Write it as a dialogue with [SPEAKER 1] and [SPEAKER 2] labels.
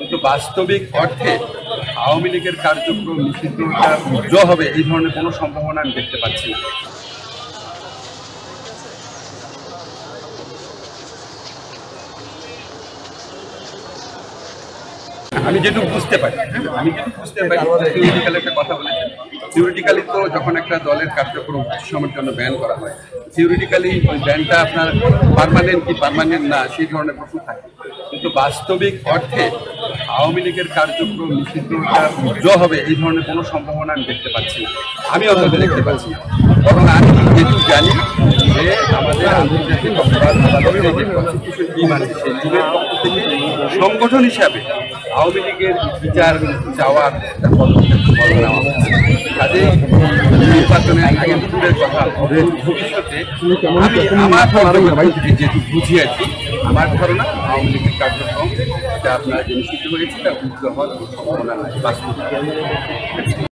[SPEAKER 1] কিন্তু বাস্তবিক অর্থে আওয়ামী লীগের কার্যক্রম নিষিদ্ধটা উজ্জ্ব হবে এই ধরনের কোনো সম্ভাবনা আমি দেখতে পাচ্ছি না। আমি যেটুকু বুঝতে পারি থিওরিটিক্যালি একটা কথা বলেছেন। থিওরিটিক্যালি তো যখন একটা দলের কার্যক্রম কিছু সময়ের জন্য ব্যান করা হয়, থিওরিটিক্যালি ওই ব্যানটা আপনার পার্মানেন্ট কি পার্মানেন্ট না সেই ধরনের প্রশ্ন থাকে। কিন্তু বাস্তবিক অর্থে আওয়ামী লীগের কার্যক্রম নিষিদ্ধটা উজ্জ্ব হবে এই ধরনের কোনো সম্ভাবনা আমি দেখতে পাচ্ছি না। আমি অন্তত দেখতে পাচ্ছি না। বরং আমি যেটুকু জানি যে আমাদের আন্তর্জাতিক অপরাধ আদালতের যে প্রসিকিউশন টিম আছে সেই টিমের পক্ষ থেকে সংগঠন হিসাবে আওয়ামী লীগের বিচার চাওয়ার একটা পদক্ষেপ নেওয়া হচ্ছে। কাজেই নির্বাচনের আগে দূরের কথা, ভবিষ্যতে আমি আমার থেকে যেহেতু বুঝি আর কি, আমার ধারণা আওয়ামী লীগের কার্যক্রম এটা আপনার যে নিষিদ্ধ হয়েছে এটা উজ্জ্বল হওয়ার সম্ভাবনা নাই বাস্তব।